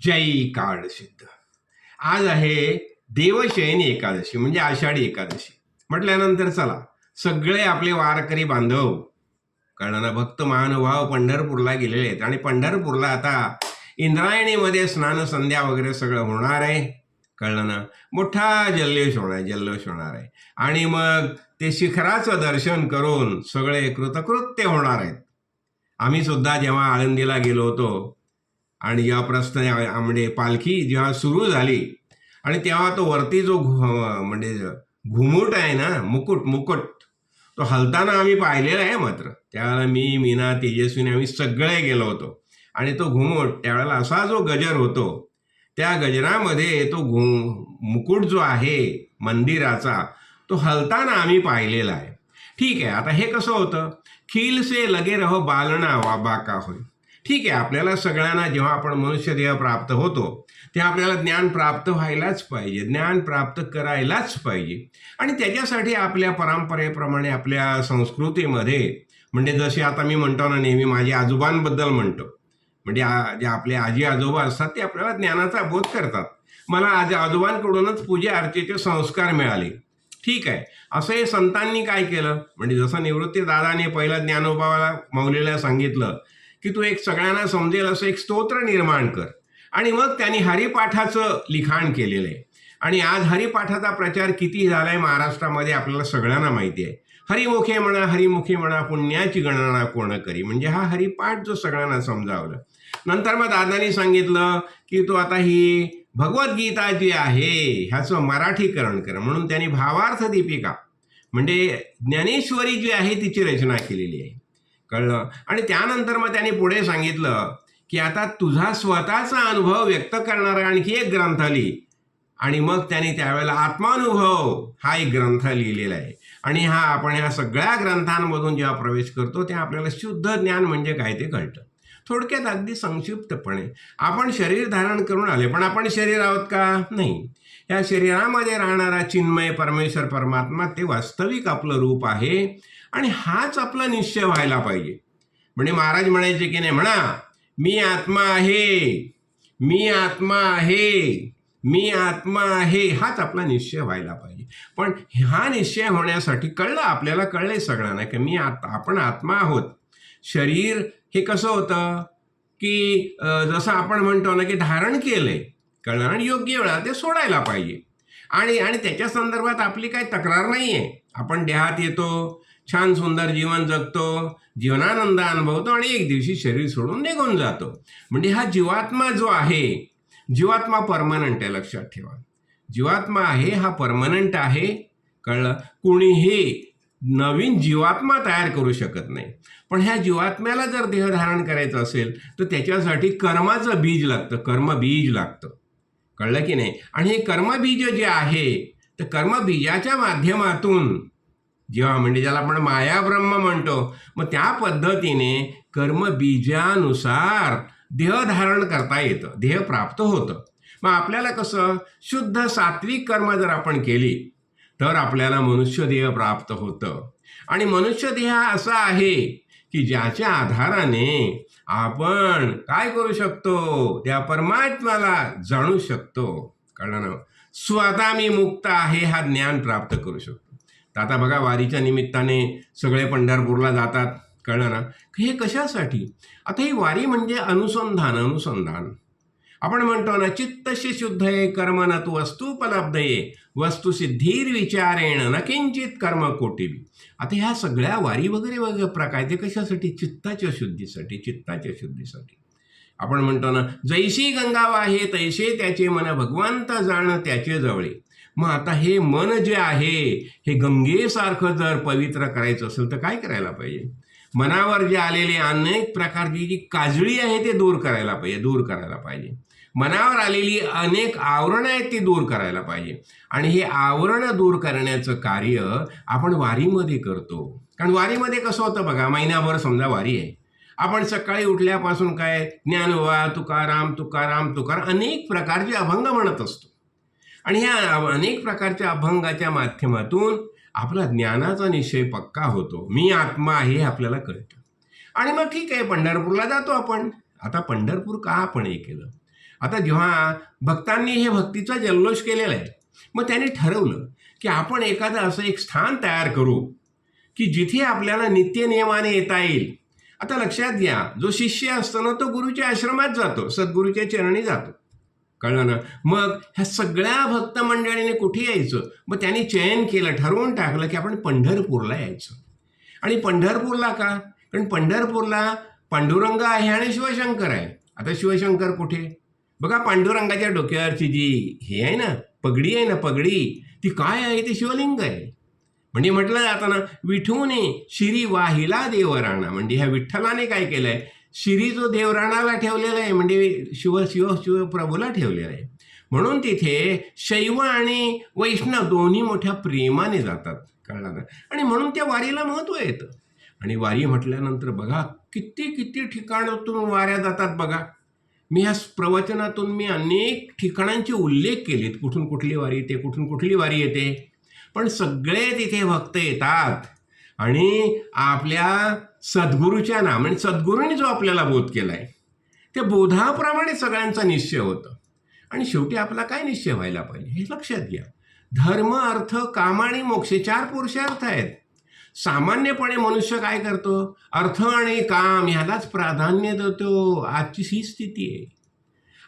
जय काळसिद्ध. आज आहे देवशयनी एकादशी म्हणजे आषाढी एकादशी. म्हटल्यानंतर चला सगळे आपले वारकरी बांधव कळलं ना, भक्त महानुभाव पंढरपूरला गेलेले आहेत आणि पंढरपूरला आता इंद्रायणीमध्ये स्नान संध्या वगैरे सगळं होणार आहे. कळलं ना, मोठा जल्लोष होणार आहे आणि मग ते शिखराचं दर्शन करून सगळे कृतकृत्य होणार आहेत. आम्ही सुद्धा जेव्हा आळंदीला गेलो होतो आणि जेव्हा म्हणजे पालखी जेव्हा सुरू झाली आणि तेव्हा तो वरती जो म्हणजे घुमुट आहे ना, मुकुट तो हलताना आम्ही पाहिलेला आहे. मात्र त्यावेळेला मी, मीना, तेजस्विनी आम्ही सगळे गेलो होतो आणि तो घुमुट त्यावेळेला असा जो गजर होतो, त्या गजरामध्ये तो मुकुट जो आहे मंदिराचा तो हलताना आम्ही पाहिलेला आहे. ठीक आहे, आता हे कसं होतं, खील से लगे रहो बालना बाका होय. ठीक आहे, आपल्याला सगळ्यांना जेव्हा आपण मनुष्यदेह प्राप्त होतो तेव्हा आपल्याला ज्ञान प्राप्त व्हायलाच पाहिजे, ज्ञान प्राप्त करायलाच पाहिजे. आणि त्याच्यासाठी आपल्या परंपरेप्रमाणे आपल्या संस्कृतीमध्ये म्हणजे जसे आता मी म्हणतो ना, नेहमी माझ्या आजोबांबद्दल म्हणतो, म्हणजे जे आपले आजी आजोबा असतात ते आपल्याला ज्ञानाचा बोध करतात. मला आजोबांकडूनच पूजा अर्चेचे संस्कार मिळाले. ठीक आहे, असं हे संतांनी काय केलं, म्हणजे जसं निवृत्ती दादाने पहिला ज्ञानोबाला मौलीला सांगितलं की तू एक सगळ्यांना समजेल असं एक स्तोत्र निर्माण कर, आणि मग त्यांनी हरिपाठाचं लिखाण केलेलं आहे. आणि आज हरिपाठाचा प्रचार किती झाला आहे महाराष्ट्रामध्ये आपल्याला सगळ्यांना माहिती आहे. हरिमुखे म्हणा पुण्याची गणना कोण करी, म्हणजे हा हरिपाठ जो सगळ्यांना समजावलं. नंतर मग दादानी सांगितलं की तो आता ही भगवद्गीता जी आहे ह्याचं मराठीकरण कर, म्हणून त्यांनी भावार्थ दीपिका म्हणजे ज्ञानेश्वरी जी आहे तिची रचना केलेली आहे. कळलं. आणि त्यानंतर मग त्यांनी पुढे सांगितलं की आता तुझा स्वतःचा अनुभव व्यक्त करणारा आणखी एक ग्रंथ लिही, आणि मग त्यांनी त्यावेळेला आत्मानुभव हा एक ग्रंथ लिहिलेला आहे. आणि आपण ह्या सगळ्या ग्रंथांमधून जेव्हा प्रवेश करतो तेव्हा आपल्याला शुद्ध ज्ञान म्हणजे काय ते कळतं. थोडक्यात अगदी संक्षिप्तपणे आपण शरीर धारण करून आले, पण आपण शरीर आहोत का? नाही. या शरीरामध्ये राहणारा चिन्मय परमेश्वर परमात्मा ते वास्तविक आपलं रूप आहे आणि हाच आपला निश्चय व्हायला पाहिजे. म्हणजे महाराज म्हणायचे की नाही, म्हणा मी आत्मा आहे, मी आत्मा आहे, मी आत्मा आहे, हाच आपला निश्चय व्हायला पाहिजे. पण हा निश्चय होण्यासाठी आपल्याला कळलंय सगळ्यांना की आपण आत्मा आहोत. शरीर हे कसं होतं की जसं आपण म्हणतो ना की धारण केलंय, कळलं, आणि योग्य वेळा ते सोडायला पाहिजे. आणि त्याच्या संदर्भात आपली काही तक्रार नाही आहे. आपण देहात येतो, छान सुंदर जीवन जगतो, जीवनानंद अनुभवतो आणि एक दिवशी शरीर सोडून निघून जातो. म्हणजे हा जीवात्मा जो आहे, जीवात्मा परमनंट आहे. लक्षात ठेवा, जीवात्मा आहे हा परमनंट आहे. कळलं. कुणीही नवीन जीवात्मा तयार करू शकत नाही. पण ह्या जीवात्म्याला जर देह धारण करायचं असेल तर त्याच्यासाठी कर्माचं बीज लागतं, कर्मबीज लागतं. कळलं की नाही. आणि हे कर्मबीज जे आहे तर कर्मबीजाच्या माध्यमातून जेव्हा म्हणजे ज्याला आपण मायाब्रह्म म्हणतो, मग त्या पद्धतीने कर्मबीजानुसार देह धारण करता येतं, देह प्राप्त होतं. मग आपल्याला कसं शुद्ध सात्विक कर्म जर आपण केली तर आपल्याला मनुष्य देह प्राप्त होतं. आणि मनुष्य देह असा आहे की ज्याच्या आधाराने आपण काय करू शकतो, त्या परमात्म्याला जाणू शकतो. कळलं ना. स्वतः मी मुक्त आहे हा ज्ञान प्राप्त करू शकतो. तर आता बघा, वारीच्या निमित्ताने सगळे पंढरपूरला जातात. कळलं ना. हे कशासाठी? आता ही वारी म्हणजे अनुसंधान. आपण म्हणतो ना, चित्तशी शुद्ध आहे कर्म न तू वस्तुपलब्धये वस्तू सिद्धीर विचारेण न किंचित कर्म कोटिबी. आता ह्या सगळ्या वारी वगैरे प्रकार ते कशासाठी? चित्ताच्या शुद्धीसाठी. आपण म्हणतो ना, जैशी गंगा वाहे तैसे त्याचे मन भगवंत जाण त्याचे जवळे. मग आता हे मन जे आहे हे गंगेसारखं जर पवित्र करायचं असेल तर काय करायला पाहिजे? मनावर जे आलेले अनेक प्रकारची जी काजळी आहे ते दूर करायला पाहिजे. मनावर आलेली अनेक आवरणं आहेत ती दूर करायला पाहिजे. आणि हे आवरणं दूर करण्याचं कार्य आपण वारीमध्ये करतो. कारण वारीमध्ये कसं होतं बघा, महिनाभर समजा वारी आहे, आपण सकाळी उठल्यापासून काय ज्ञानोबा तुकाराम अनेक प्रकारचे अभंग म्हणत असतो. आणि ह्या अनेक प्रकारच्या अभंगाच्या माध्यमातून आपला ज्ञानाचा निश्चय पक्का होतो. मी आत्मा आहे हे आपल्याला कळतं. आणि मग ठीक आहे, पंढरपूरला जातो आपण. आता पंढरपूर का आपण हे केलं? आता जेव्हा भक्तांनी हे भक्तीचा जल्लोष केलेला आहे, मग त्यांनी ठरवलं की आपण एखादं असं एक स्थान तयार करू की जिथे आपल्याला नित्यनियमाने येता येईल. आता लक्षात घ्या, जो शिष्य असतो ना तो गुरुच्या आश्रमात जातो, सद्गुरूच्या चरणी जातो. कळलं ना? मग ह्या सगळ्या भक्त मंडळीने कुठे यायचं? मग त्यांनी चयन केलं, ठरवून टाकलं की आपण पंढरपूरला यायचं. आणि पंढरपूरला का? कारण पंढरपूरला पांडुरंग आहे आणि शिवशंकर आहे. आता शिवशंकर कुठे? बघा, पांडुरंगाच्या डोक्यावरची जी हे आहे ना, पगडी आहे ना, पगडी, ती काय आहे? ती शिवलिंग आहे. म्हणजे म्हटलं जातं ना, विठूने शिरी वाहिला देवराणा. म्हणजे ह्या विठ्ठलाने काय केलंय? शिरी जो देवराणाला ठेवलेला आहे, म्हणजे शिव शिव शिव प्रभूला ठेवलेला आहे. म्हणून तिथे शैव आणि वैष्णव दोन्ही मोठ्या प्रेमाने जातात. कळलं ना? आणि म्हणून त्या वारीला महत्त्व येतं. आणि वारी म्हटल्यानंतर बघा, किती किती ठिकाणातून वाऱ्या जातात बघा. मी ह्या प्रवचनातून मी अनेक ठिकाणांचे उल्लेख केलेत, कुठून कुठली वारी येते, कुठून कुठली वारी येते. पण सगळे तिथे भक्त येतात आणि आपल्या सद्गुरूच्या नाम, आणि सद्गुरूंनी जो आपल्याला बोध केलाय त्या बोधाप्रमाणे सगळ्यांचा निश्चय होतं. आणि शेवटी आपला काय निश्चय व्हायला पाहिजे हे लक्षात घ्या. धर्म, अर्थ, काम आणि मोक्ष 4 पुरुषार्थ आहेत. सामान्यपणे मनुष्य काय करतो? अर्थ आणि काम ह्यालाच प्राधान्य देतो. आजची ही स्थिती आहे.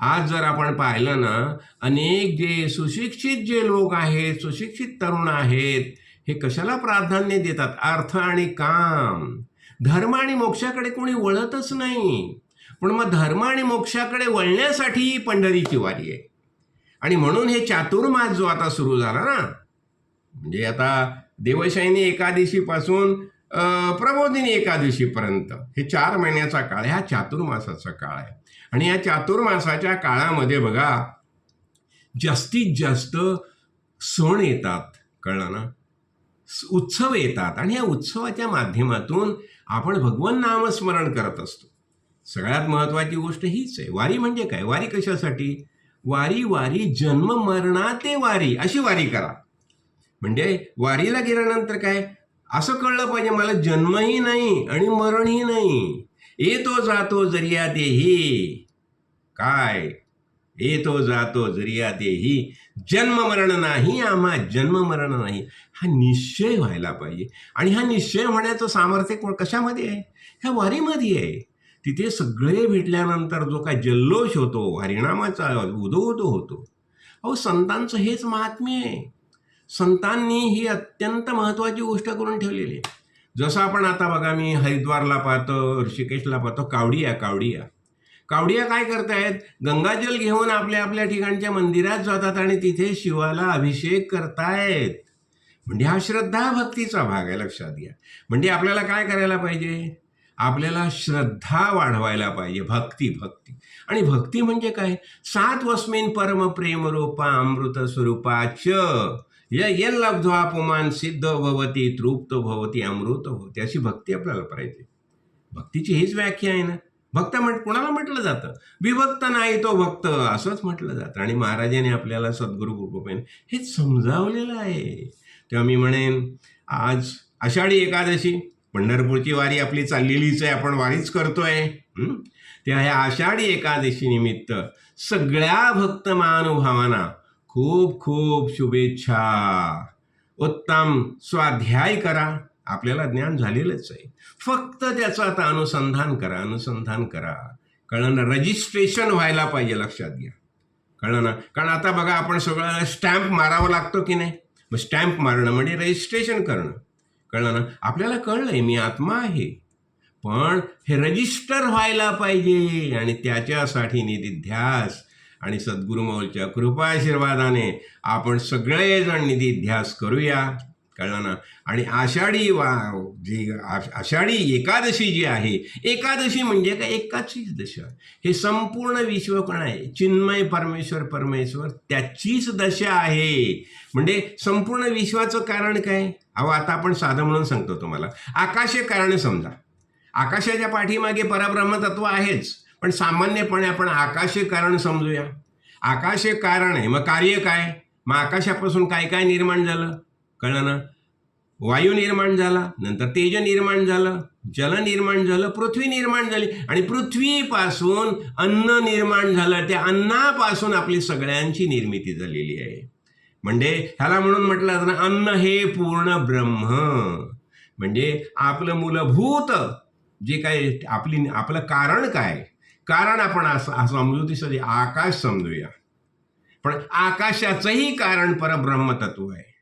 आज जर आपण पाहिलं ना, अनेक जे सुशिक्षित जे लोक आहेत, सुशिक्षित तरुण आहेत, हे कशाला प्राधान्य देतात? अर्थ आणि काम. धर्म आणि मोक्षाकडे कोणी वळतच नाही. पण मग धर्म आणि मोक्षाकडे वळण्यासाठी पंढरीची वारी आहे. आणि म्हणून हे चातुर्मास जो आता सुरू झाला ना, म्हणजे आता देवशयनी एकादशीपासून प्रबोधिनी एकादशीपर्यंत हे 4 महिन्याचा काळ, हा चातुर्मासाचा काळ आहे. आणि या चातुर्मासाच्या काळामध्ये बघा, जास्तीत जास्त सण येतात. कळलं ना? उत्सव येतात. आणि या उत्सवाच्या माध्यमातून आपण भगवान नामस्मरण करत असतो. सगळ्यात महत्त्वाची गोष्ट हीच आहे. वारी म्हणजे काय? वारी कशासाठी? वारी वारी जन्म मरणाते वारी, अशी वारी करा. म्हणजे वारीला गेल्यानंतर काय असं कळलं पाहिजे, मला जन्मही नाही आणि मरणही नाही. येतो जातो जरिया देही. काय? येतो जातो जरिया देही, जन्म मरण नाही आम्हा, जन्म मरण नाही. हा निश्चय व्हायला पाहिजे. आणि हा निश्चय होण्याचं सामर्थ्य कशामध्ये आहे? ह्या वारीमध्ये आहे. तिथे सगळे भेटल्यानंतर जो काय जल्लोष होतो, हरिनामाचा उदो उदो होतो. अहो, संतांचं हेच महात्म्य आहे. संतांनी ही अत्यंत महत्त्वाची गोष्ट करून ठेवलेली आहे. जसं आपण आता बघा, मी हरिद्वारला पाहतो, ऋषिकेशला पाहतो, कावडिया काय करतायत? गंगाजल घेऊन आपल्या आपल्या ठिकाणच्या मंदिरात जातात आणि तिथे शिवाला अभिषेक करतायत. म्हणजे हा श्रद्धा भक्तीचा भाग आहे. लक्षात घ्या. म्हणजे आपल्याला काय करायला पाहिजे? आपल्याला श्रद्धा वाढवायला पाहिजे. भक्ती. आणि भक्ती म्हणजे काय? 7 वस्मिन परम प्रेम रूपा अमृत स्वरूपाच येन लब्ध्वा पुमान सिद्ध भवती तृप्त भवती अमृत भवती. अशी भक्ती आपल्याला पाहिजे. भक्तीची हीच व्याख्या आहे ना. भक्त कोणाला म्हटलं जातं? विभक्त नाही तो भक्त, असंच म्हटलं जातं. आणि महाराजांनी आपल्याला सद्गुरू कृपेने हेच समजावलेलं आहे. तेव्हा मी म्हणेन, आज आषाढी एकादशी, पंढरपूरची वारी आपली चाललेलीच आहे, आपण वारीच करतोय. तेव्हा ह्या आषाढी एकादशी निमित्त सगळ्या भक्त महानुभावांना खूप खूप शुभेच्छा. उत्तम स्वाध्याय करा. आपल्याला ज्ञान झालेलंच आहे, फक्त त्याचं आता अनुसंधान करा. कळलं ना? रजिस्ट्रेशन व्हायला पाहिजे. लक्षात घ्या. कळलं ना? कारण आता बघा, आपण सगळं स्टॅम्प मारावं लागतो की नाही? मग स्टॅम्प मारणं म्हणजे रजिस्ट्रेशन करणं. कळलं ना? आपल्याला कळलंय मी आत्मा आहे, पण हे रजिस्टर व्हायला पाहिजे. आणि त्याच्यासाठी निधिध्यास आणि सद्गुरुमाऊलीच्या कृपाशीर्वादाने आपण सगळेजण निधिध्यास करूया. कळलं ना? आणि आषाढी एकादशी जी आहे, एकादशी म्हणजे काय? एकाचीच दशा. हे संपूर्ण विश्व कोण आहे? चिन्मय परमेश्वर त्याचीच दशा आहे. म्हणजे संपूर्ण विश्वाचं कारण काय? अहो, आता आपण साधं म्हणून सांगतो तुम्हाला. आकाश हे कारण समजा. आकाशाच्या पाठीमागे परब्रह्म तत्व आहेच, पण सामान्यपणे आपण आकाश हे कारण समजूया. आकाश हे कारण आहे, मग कार्य काय? मग आकाशापासून काय काय निर्माण झालं? कळलं ना? वायू निर्माण झाला, नंतर तेज निर्माण झालं, जल निर्माण झालं, पृथ्वी निर्माण झाली आणि पृथ्वीपासून अन्न निर्माण झालं. त्या अन्नापासून आपली सगळ्यांची निर्मिती झालेली आहे. म्हणजे ह्याला म्हणून म्हटलं जातं ना, अन्न हे पूर्ण ब्रह्म. म्हणजे आपलं मूलभूत जे काय आपलं कारण काय, कारण आपण असं समजू ती सगळी आकाश समजूया, पण आकाशाचंही कारण परब्रह्म तत्व आहे.